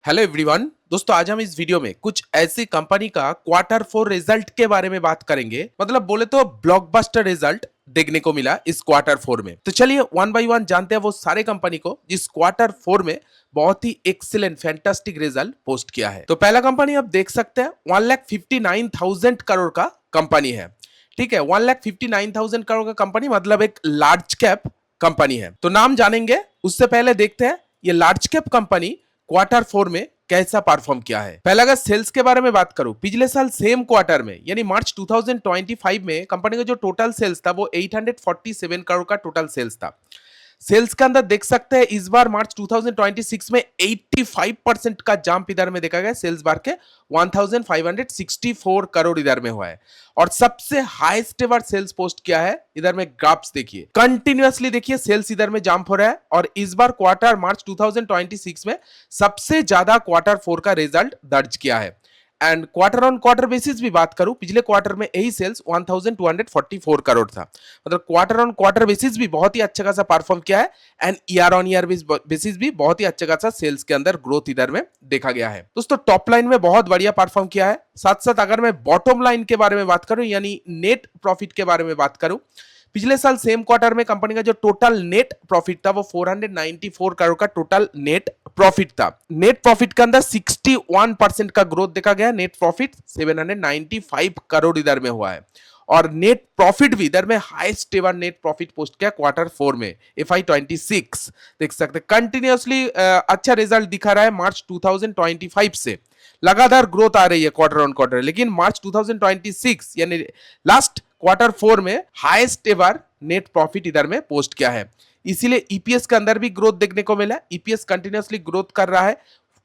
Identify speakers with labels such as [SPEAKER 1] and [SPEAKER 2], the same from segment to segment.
[SPEAKER 1] Hello everyone. दोस्तों आज हम इस वीडियो में कुछ ऐसी कंपनी का क्वार्टर फोर रिजल्ट के बारे में बात करेंगे। मतलब बोले तो ब्लॉकबस्टर रिजल्ट देखने को मिला इस क्वार्टर फोर में। तो चलिए वन बाय वन जानते हैं वो सारे कंपनी को जिस क्वार्टर फोर में बहुत ही एक्सीलेंट फैंटास्टिक रिजल्ट पोस्ट किया है। तो पहला कंपनी आप देख सकते हैं 1,59,000 करोड़ का कंपनी है। ठीक है, 1,59,000 करोड़ का कंपनी मतलब एक लार्ज कैप कंपनी है। तो नाम जानेंगे उससे पहले देखते हैं ये large cap company quarter four में कैसा परफॉर्म किया है। पहला अगर सेल्स के बारे में बात करूं, पिछले साल सेम क्वार्टर में यानी मार्च 2025 में कंपनी का जो टोटल सेल्स था वो 847 करोड़ का टोटल सेल्स था। सेल्स के अंदर देख सकते हैं इस बार मार्च 2026 में 85% का जंप इधर में देखा गया। सेल्स बार के 1564 करोड़ इधर में हुआ है और सबसे हाईएस्ट एवर सेल्स पोस्ट किया है। इधर में ग्राफ्स देखिए, कंटिन्यूअसली देखिए सेल्स इधर में जंप हो रहा है और इस बार क्वार्टर मार्च 2026 में सबसे ज्यादा क्वार्टर फोर का रिजल्ट दर्ज किया है। And quarter on quarter basis भी बात करूं, पिछले क्वार्टर में यही सेल्स 1244 करोड़ था। मतलब क्वार्टर ऑन क्वार्टर बेसिस भी बहुत ही अच्छा खासा परफॉर्म किया है and year on year basis भी बहुत ही अच्छा खासा सेल्स के अंदर ग्रोथ इधर में देखा गया है। दोस्तों टॉप लाइन में बहुत बढ़िया परफॉर्म किया है। साथ साथ अगर मैं बॉटम लाइन के बारे में बात करूं यानी नेट प्रॉफिट के बारे में बात करूं, पिछले साल सेम क्वार्टर में कंपनी का जो टोटल नेट प्रॉफिट था वो 494 करोड़ का टोटल नेट प्रॉफिट था। नेट प्रॉफिट के अंदर 61% का ग्रोथ देखा गया। नेट प्रॉफिट 795 करोड़ इधर में हुआ है और नेट प्रॉफिट भी इधर में highest ever net profit post किया क्वार्टर फोर में FY26। देख सकते हैं कंटिन्यूअसली अच्छा रिजल्ट दिखा रहा है। मार्च 2025 से लगातार ग्रोथ आ रही है क्वार्टर ऑन क्वार्टर, लेकिन मार्च 2026 यानी लास्ट क्वार्टर फोर में हाईएस्ट एवर नेट प्रॉफिट इधर में पोस्ट किया है। इसीलिए ईपीएस के अंदर भी ग्रोथ देखने को मिला। ईपीएस कंटिन्यूअसली ग्रोथ कर रहा है।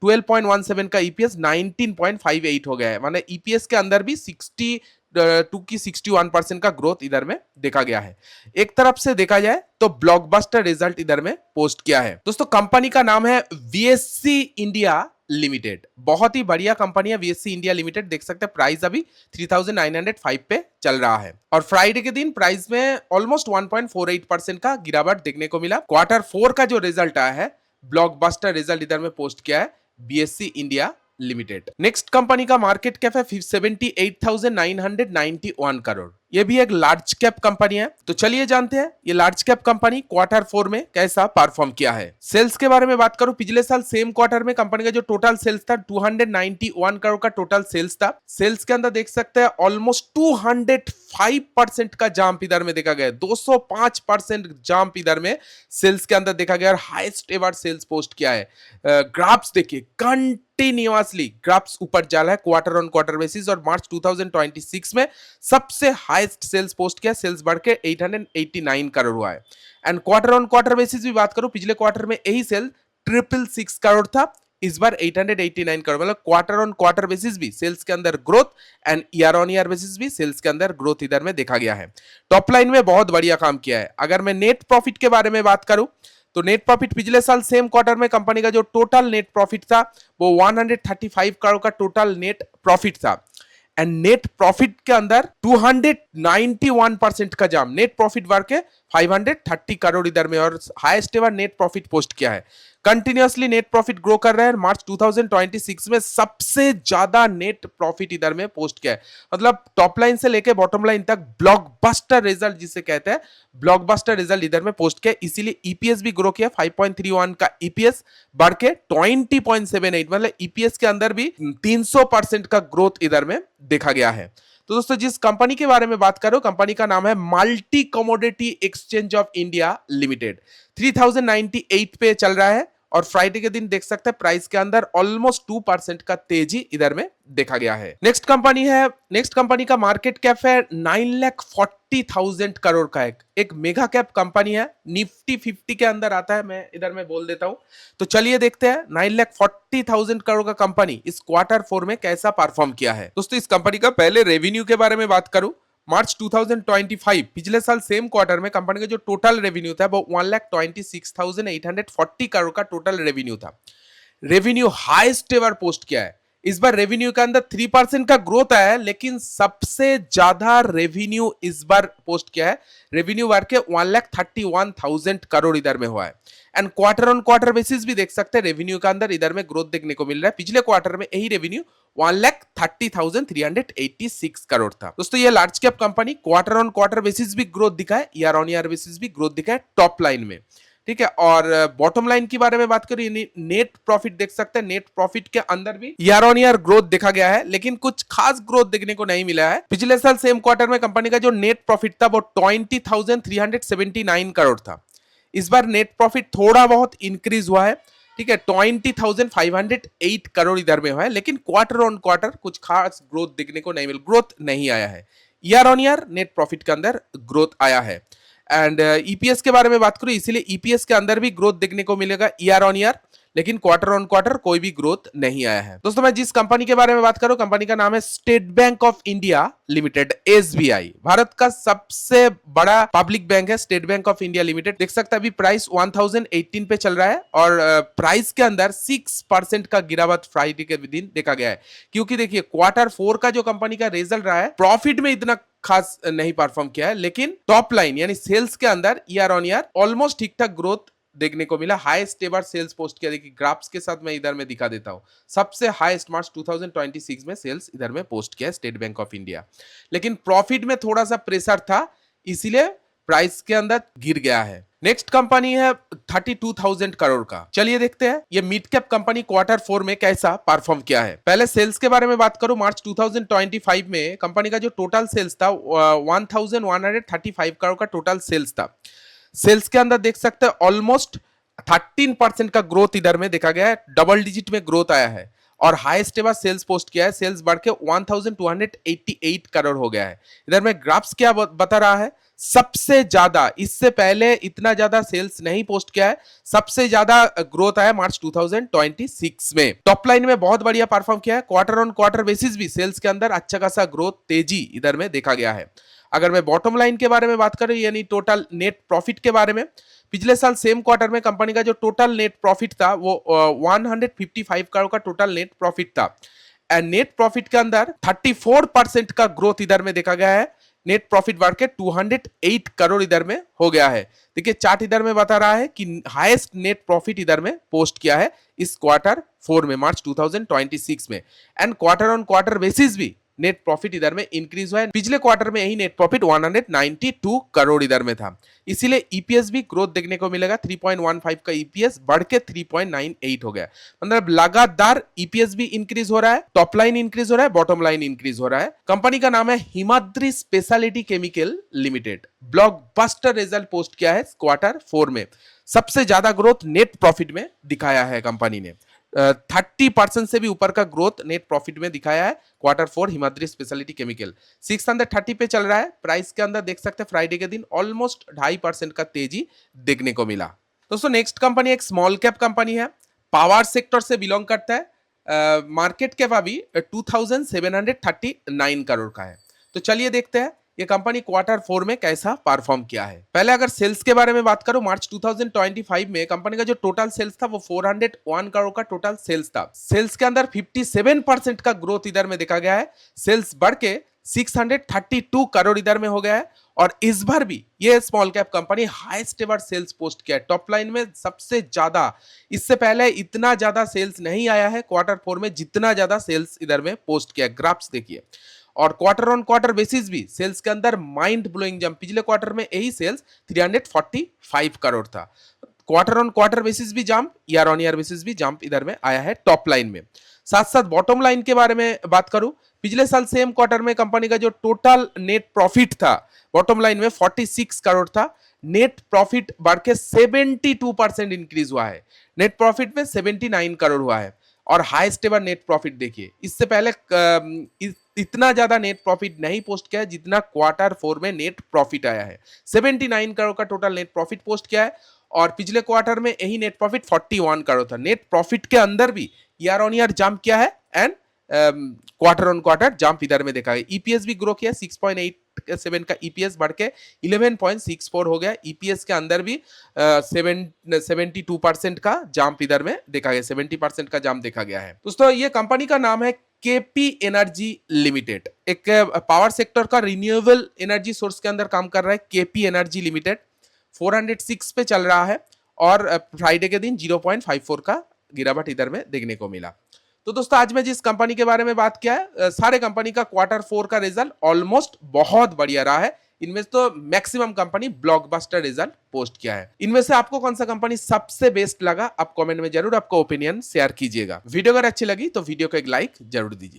[SPEAKER 1] 12.17 का ईपीएस 19.58 हो गया है। माने ईपीएस के अंदर भी 62 की 61% का ग्रोथ इधर में देखा गया है। एक तरफ से देखा जाए तो ब्लॉकबस्टर रिजल्ट इधर में पोस्ट किया है। दोस्तों कंपनी का नाम है वीएससी इंडिया लिमिटेड। बहुत ही बढ़िया कंपनी है वीएससी इंडिया लिमिटेड। देख सकते हैं प्राइस अभी 3905 पे चल रहा है और फ्राइडे के दिन प्राइस में ऑलमोस्ट 1.48% का गिरावट देखने को मिला। क्वार्टर फोर का जो रिजल्ट आया है ब्लॉकबस्टर रिजल्ट इधर में पोस्ट किया है BSc India limited. Next company का मार्केट कैप है 78,991 करोड़। ये भी एक लार्ज कैप कंपनी है। तो चलिए जानते हैं ये large cap company quarter four में कैसा परफॉर्म किया है। सेल्स के बारे में बात करूं, पिछले साल सेम क्वार्टर में कंपनी का जो टोटल सेल्स था 291 करोड़ का टोटल सेल्स था। सेल्स के अंदर देख सकते हैं ऑलमोस्ट 205% का जंप इधर में देखा गया। 205% जंप इधर में सेल्स के अंदर देखा गया और हाईएस्ट एवर सेल्स पोस्ट किया है। ग्राफ्स देखिए, कंटिन्यूअसली ग्राफ्स ऊपर जा रहा है क्वार्टर ऑन क्वार्टर बेसिस और मार्च 2026 में सबसे हाईएस्ट सेल्स पोस्ट किया। सेल्स बढ़ के 889 करोड़ हुआ है। And quarter on quarter basis भी बात करूं, पिछले क्वार्टर में यही सेल 666 करोड़ था, इस बार 889 करोड़। मतलब क्वार्टर ऑन क्वार्टर बेसिस भी सेल्स के अंदर growth and year on year basis भी सेल्स के अंदर ग्रोथ इधर में देखा गया है। टॉप लाइन में बहुत बढ़िया काम किया है। अगर मैं नेट प्रॉफिट के बारे में बात करूं तो नेट प्रॉफिट पिछले साल सेम क्वार्टर में कंपनी का जो टोटल नेट प्रॉफिट था वो 135 करोड़ का टोटल नेट प्रॉफिट था एंड नेट प्रॉफिट के अंदर 291% का जंप। नेट प्रॉफिट बढ़ के 530 करोड़ इधर में और highest ever net profit post किया है। कंटिन्यूअसली नेट प्रॉफिट ग्रो कर रहा है। मार्च 2026 में सबसे ज्यादा नेट प्रॉफिट इधर में पोस्ट किया है। मतलब टॉप लाइन से लेके बॉटम लाइन तक ब्लॉकबस्टर रिजल्ट जिसे कहते हैं, ब्लॉकबस्टर रिजल्ट इधर में पोस्ट किया। इसीलिए ईपीएस भी ग्रो किया। 5.31 का ईपीएस बढ़ के 20.78, मतलब ईपीएस के अंदर भी 300% का ग्रोथ इधर में देखा गया है। तो दोस्तों जिस कंपनी के बारे में बात करो, कंपनी का नाम है multi commodity exchange of India limited. 3098 पे चल रहा है और फ्राइडे के दिन देख सकते हैं प्राइस के अंदर ऑलमोस्ट 2% का तेजी इधर में देखा गया है। नेक्स्ट कंपनी का मार्केट कैप है 9,40,000 करोड़ का। एक मेगा कैप कंपनी है, निफ्टी 50 के अंदर आता है, मैं इधर में बोल देता हूं। तो चलिए देखते हैं 9,40,000 करोड़ का कंपनी इस क्वार्टर फोर में कैसा परफॉर्म किया है। दोस्तों इस कंपनी का पहले रेवेन्यू के बारे में बात करूं, मार्च 2025 पिछले साल सेम क्वार्टर में कंपनी का जो टोटल रेवेन्यू था वो 1,26,840 करोड़ का टोटल रेवेन्यू था। रेवेन्यू हाईएस्ट एवर पोस्ट किया है। इस बार रेवेन्यू के अंदर 3% का ग्रोथ आया है, लेकिन सबसे ज्यादा रेवेन्यू इस बार पोस्ट किया है, रेवेन्यू बढ़ के 1,31,000 करोड़ इधर में हुआ है। And quarter on quarter basis भी देख सकते हैं रेवेन्यू के अंदर इधर में ग्रोथ देखने को मिल रहा है। पिछले क्वार्टर में यही रेवेन्यू 1,30,386 करोड़ था। दोस्तों ये large cap company quarter on quarter basis भी ग्रोथ दिखा है, ईयर ऑन ईयर बेसिस भी ग्रोथ दिखा है टॉप लाइन में, ठीक है। और बॉटम लाइन की बारे में बात करें, नेट प्रॉफिट देख सकते हैं, नेट प्रॉफिट के अंदर भी ईयर ऑन ईयर ग्रोथ देखा गया है, लेकिन कुछ खास ग्रोथ देखने को नहीं मिला है। पिछले साल सेम क्वार्टर में कंपनी का जो नेट प्रॉफिट था वो 20,379 करोड़ था। इस बार नेट प्रॉफिट थोड़ा बहुत इंक्रीज हुआ है, ठीक है, 20,508 करोड़ इधर में हुआ है, लेकिन क्वार्टर ऑन क्वार्टर कुछ खास ग्रोथ देखने को नहीं ग्रोथ नहीं आया है। Year on year net profit के अंदर ग्रोथ आया है। एंड ईपीएस के बारे में बात करूं, इसीलिए ईपीएस के अंदर भी ग्रोथ देखने को मिलेगा ईयर ऑन ईयर, लेकिन क्वार्टर ऑन क्वार्टर कोई भी ग्रोथ नहीं आया है। दोस्तों मैं जिस कंपनी के बारे में बात करूं, कंपनी का नाम है state bank of India limited, SBI. Bharat का सबसे बड़ा पब्लिक बैंक है state bank of India limited. देख सकते हैं अभी प्राइस 1018 पे चल रहा है, और प्राइस के अंदर 6% का गिरावट फ्राइडे के दिन देखा गया है। क्योंकि देखिए क्वार्टर 4 का जो कंपनी का रिजल्ट रहा है, प्रॉफिट में इतना खास नहीं परफॉर्म किया है, लेकिन टॉप लाइन यानी सेल्स के अंदर ईयर ऑन ईयर ऑलमोस्ट ठीक ठाक ग्रोथ देखने को मिला। हाईएस्ट एवर सेल्स पोस्ट किया। देखिए ग्राफ्स के साथ मैं इधर में दिखा देता हूं, सबसे हाईएस्ट मार्च 2026 में सेल्स इधर में पोस्ट किया स्टेट बैंक ऑफ इंडिया, लेकिन प्रॉफिट में थोड़ा सा प्रेशर था, इसीलिए प्राइस के अंदर गिर गया है। नेक्स्ट कंपनी है 32,000 करोड़ का। चलिए देखते हैं ये मिड कैप कंपनी क्वार्टर 4 में कैसा परफॉर्म किया है। पहले सेल्स के बारे में बात करूं, मार्च 2025 में कंपनी का जो टोटल सेल्स था 1,135 करोड़ का टोटल सेल्स था। सेल्स के अंदर देख सकते हैं ऑलमोस्ट 13% का ग्रोथ इधर में देखा गया है, डबल डिजिट में ग्रोथ आया है, और हाईएस्ट एवर सेल्स पोस्ट किया है। सेल्स बढ़ के 1,288 करोड़ हो गया है। इधर में ग्राफ्स क्या बता रहा है, सबसे ज्यादा, इससे पहले इतना ज्यादा सेल्स नहीं पोस्ट किया है, सबसे ज्यादा ग्रोथ आया मार्च 2026 में। टॉप लाइन में बहुत बढ़िया परफॉर्म किया है। क्वार्टर ऑन क्वार्टर बेसिस भी सेल्स के अंदर अच्छा खासा ग्रोथ तेजी इधर में देखा गया है। अगर मैं बॉटम लाइन के बारे में बात करूं, यानी टोटल नेट प्रॉफिट के बारे में, पिछले साल सेम क्वार्टर में कंपनी का जो टोटल नेट प्रॉफिट था वो 155 करोड़ का टोटल नेट प्रॉफिट था। एंड नेट प्रॉफिट के अंदर 34% का ग्रोथ इधर में देखा गया है। नेट प्रॉफिट बढ़ के 208 करोड़ इधर में हो गया है। देखिए चार्ट इधर में बता रहा है कि हाईएस्ट नेट प्रॉफिट इधर में पोस्ट किया है इस क्वार्टर 4 में, मार्च 2026 में। And quarter on quarter basis भी नेट प्रॉफिट इधर में इंक्रीज हुआ है। पिछले क्वार्टर में यही नेट प्रॉफिट 192 करोड़ इधर में था, इसीलिए ईपीएस भी ग्रोथ देखने को मिलेगा। 3.15 का ईपीएस बढ़ के 3.98 हो गया, मतलब लगातार ईपीएस भी इंक्रीज हो रहा है, टॉप लाइन इंक्रीज हो रहा है, बॉटम लाइन इंक्रीज हो रहा है। कंपनी का नाम है Himadri speciality chemical limited. Blockbuster result post किया है क्वार्टर 4 में, सबसे ज्यादा ग्रोथ नेट प्रॉफिट में दिखाया है कंपनी ने। 30% से भी ऊपर का ग्रोथ नेट प्रॉफिट में दिखाया है क्वार्टर 4 हिमाद्री स्पेशलिटी केमिकल। 630 पे चल रहा है। प्राइस के अंदर देख सकते हैं फ्राइडे के दिन ऑलमोस्ट 2.5% का तेजी देखने को मिला। दोस्तों नेक्स्ट कंपनी एक स्मॉल कैप कंपनी है, पावर सेक्टर से बिलोंग करता है। मार्केट कैप अभी 2,739 करोड़ का है। तो चलिए देखते हैं ये कंपनी क्वार्टर 4 में कैसा परफॉर्म किया है। पहले अगर सेल्स के बारे में बात करूं, मार्च 2025 में कंपनी का जो टोटल सेल्स था वो 401 करोड़ का टोटल सेल्स था। सेल्स के अंदर 57% का ग्रोथ इधर में देखा गया है। सेल्स बढ़ के 632 करोड़ इधर में हो गया है, और इस बार भी ये small cap company highest ever sales post किया है, टॉप लाइन में सबसे ज्यादा। इससे पहले इतना ज्यादा सेल्स नहीं आया है क्वार्टर 4 में जितना ज्यादा सेल्स इधर में पोस्ट किया। ग्राफ्स देखिए, और क्वार्टर ऑन क्वार्टर बेसिस भी सेल्स के अंदर माइंड ब्लोइंग जंप। पिछले क्वार्टर में यही सेल्स 345 करोड़ था। क्वार्टर ऑन क्वार्टर बेसिस भी jump, year on year basis भी जंप इधर में आया है टॉप लाइन में। साथ साथ बॉटम लाइन के बारे में बात करूं, पिछले साल सेम क्वार्टर में कंपनी का जो टोटल नेट प्रॉफिट था बॉटम लाइन में 46 करोड़ था। नेट प्रॉफिट बढ़ के 72% इंक्रीज हुआ है। नेट प्रॉफिट में 79 करोड़ हुआ है, और हाईएस्ट एवर नेट प्रॉफिट देखिए, इससे पहले इतना ज्यादा नेट प्रॉफिट नहीं पोस्ट किया है जितना क्वार्टर 4 में नेट प्रॉफिट आया है। 79 करोड़ का टोटल नेट प्रॉफिट पोस्ट किया है, और पिछले क्वार्टर में यही नेट प्रॉफिट 41 करोड़ था। नेट प्रॉफिट के अंदर भी ईयर ऑन ईयर जंप किया है, and quarter on quarter jump इधर में देखा है। ईपीएस भी ग्रो किया, 6.8 7 का ईपीएस बढ़ के 11.64 हो गया। ईपीएस के अंदर भी 72% का जंप इधर में देखा गया, 70% का जंप देखा गया है। दोस्तों ये कंपनी का नाम है केपी एनर्जी लिमिटेड, एक पावर सेक्टर का रिन्यूएबल एनर्जी सोर्स के अंदर काम कर रहा है केपी एनर्जी लिमिटेड। 406 पे चल रहा है और फ्राइडे के दिन 0.54 का गिरावट इधर में देखने को मिला। तो दोस्तों आज मैं जिस कंपनी के बारे में बात किया है, सारे कंपनी का Q4 का रिजल्ट ऑलमोस्ट बहुत बढ़िया रहा है। इनमें से तो maximum company blockbuster result post किया है। इनमें से आपको कौन सा कंपनी सबसे बेस्ट लगा, आप कमेंट में जरूर आपका ओपिनियन शेयर कीजिएगा। वीडियो अगर अच्छी लगी तो वीडियो को एक लाइक जरूर दीजिए।